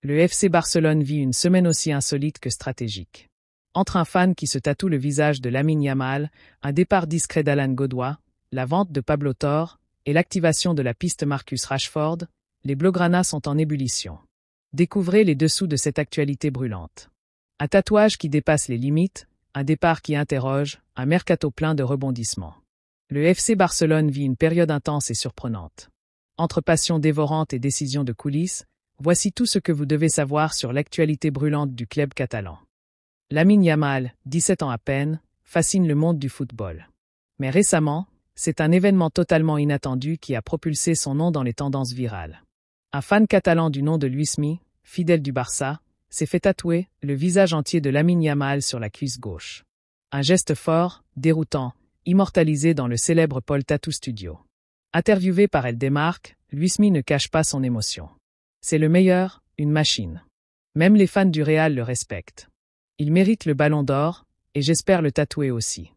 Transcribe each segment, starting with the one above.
Le FC Barcelone vit une semaine aussi insolite que stratégique. Entre un fan qui se tatoue le visage de Lamine Yamal, un départ discret d'Alan Godoy, la vente de Pablo Torre et l'activation de la piste Marcus Rashford, les Blaugrana sont en ébullition. Découvrez les dessous de cette actualité brûlante. Un tatouage qui dépasse les limites, un départ qui interroge, un mercato plein de rebondissements. Le FC Barcelone vit une période intense et surprenante. Entre passion dévorante et décisions de coulisses, voici tout ce que vous devez savoir sur l'actualité brûlante du club catalan. Lamine Yamal, 17 ans à peine, fascine le monde du football. Mais récemment, c'est un événement totalement inattendu qui a propulsé son nom dans les tendances virales. Un fan catalan du nom de Luismi, fidèle du Barça, s'est fait tatouer le visage entier de Lamine Yamal sur la cuisse gauche. Un geste fort, déroutant, immortalisé dans le célèbre Paul Tattoo Studio. Interviewé par El Demarque, Luismi ne cache pas son émotion. C'est le meilleur, une machine. Même les fans du Real le respectent. Il mérite le ballon d'or, et j'espère le tatouer aussi.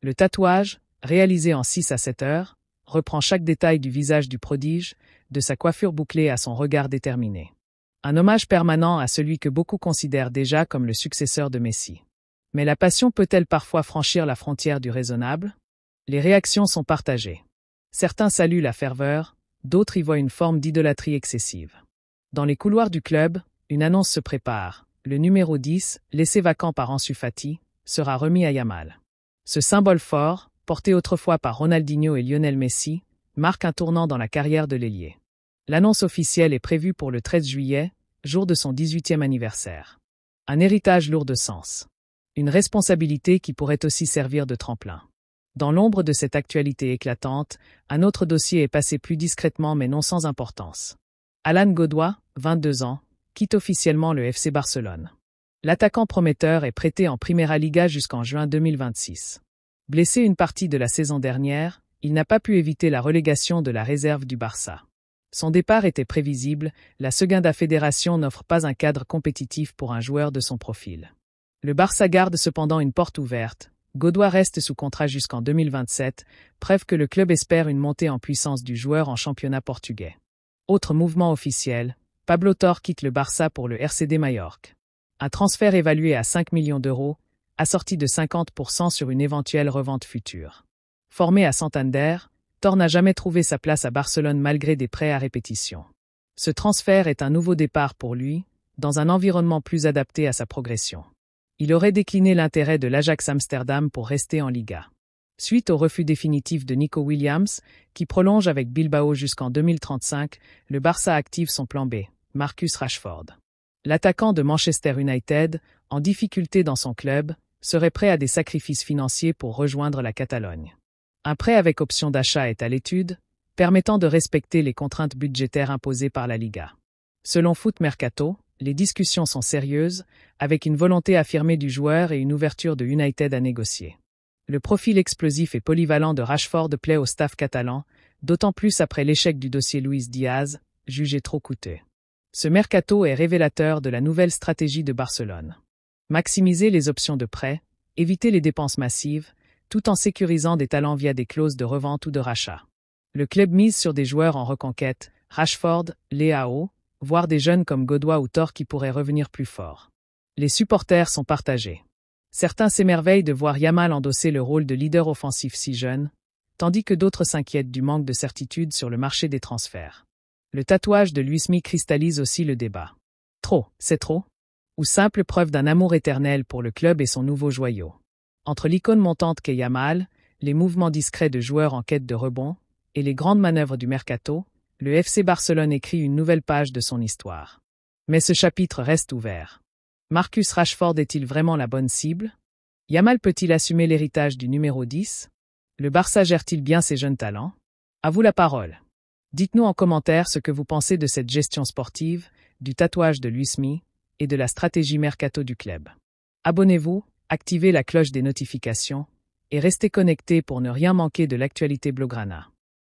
Le tatouage, réalisé en 6 à 7 heures, reprend chaque détail du visage du prodige, de sa coiffure bouclée à son regard déterminé. Un hommage permanent à celui que beaucoup considèrent déjà comme le successeur de Messi. Mais la passion peut-elle parfois franchir la frontière du raisonnable? Les réactions sont partagées. Certains saluent la ferveur, d'autres y voient une forme d'idolâtrie excessive. Dans les couloirs du club, une annonce se prépare. Le numéro 10, laissé vacant par Ansu Fati, sera remis à Yamal. Ce symbole fort, porté autrefois par Ronaldinho et Lionel Messi, marque un tournant dans la carrière de l'ailier. L'annonce officielle est prévue pour le 13 juillet, jour de son 18e anniversaire. Un héritage lourd de sens. Une responsabilité qui pourrait aussi servir de tremplin. Dans l'ombre de cette actualité éclatante, un autre dossier est passé plus discrètement mais non sans importance. Alan Godoy, 22 ans, quitte officiellement le FC Barcelone. L'attaquant prometteur est prêté en Primera Liga jusqu'en juin 2026. Blessé une partie de la saison dernière, il n'a pas pu éviter la relégation de la réserve du Barça. Son départ était prévisible, la Segunda Fédération n'offre pas un cadre compétitif pour un joueur de son profil. Le Barça garde cependant une porte ouverte. Godoy reste sous contrat jusqu'en 2027, preuve que le club espère une montée en puissance du joueur en championnat portugais. Autre mouvement officiel, Pablo Torre quitte le Barça pour le RCD Majorque. Un transfert évalué à 5 millions d'euros, assorti de 50% sur une éventuelle revente future. Formé à Santander, Torre n'a jamais trouvé sa place à Barcelone malgré des prêts à répétition. Ce transfert est un nouveau départ pour lui, dans un environnement plus adapté à sa progression. Il aurait décliné l'intérêt de l'Ajax Amsterdam pour rester en Liga. Suite au refus définitif de Nico Williams, qui prolonge avec Bilbao jusqu'en 2035, le Barça active son plan B, Marcus Rashford. L'attaquant de Manchester United, en difficulté dans son club, serait prêt à des sacrifices financiers pour rejoindre la Catalogne. Un prêt avec option d'achat est à l'étude, permettant de respecter les contraintes budgétaires imposées par la Liga. Selon Foot Mercato, les discussions sont sérieuses, avec une volonté affirmée du joueur et une ouverture de United à négocier. Le profil explosif et polyvalent de Rashford plaît au staff catalan, d'autant plus après l'échec du dossier Luis Diaz, jugé trop coûteux. Ce mercato est révélateur de la nouvelle stratégie de Barcelone. Maximiser les options de prêt, éviter les dépenses massives, tout en sécurisant des talents via des clauses de revente ou de rachat. Le club mise sur des joueurs en reconquête, Rashford, Leao, voire des jeunes comme Godoy ou Torre qui pourraient revenir plus forts. Les supporters sont partagés. Certains s'émerveillent de voir Yamal endosser le rôle de leader offensif si jeune, tandis que d'autres s'inquiètent du manque de certitude sur le marché des transferts. Le tatouage de Luismi cristallise aussi le débat. Trop, c'est trop? Ou simple preuve d'un amour éternel pour le club et son nouveau joyau? Entre l'icône montante qu'est Yamal, les mouvements discrets de joueurs en quête de rebond, et les grandes manœuvres du mercato, le FC Barcelone écrit une nouvelle page de son histoire. Mais ce chapitre reste ouvert. Marcus Rashford est-il vraiment la bonne cible? Yamal peut-il assumer l'héritage du numéro 10? Le Barça gère-t-il bien ses jeunes talents? À vous la parole. Dites-nous en commentaire ce que vous pensez de cette gestion sportive, du tatouage de Luismi et de la stratégie mercato du club. Abonnez-vous, activez la cloche des notifications et restez connectés pour ne rien manquer de l'actualité Blaugrana.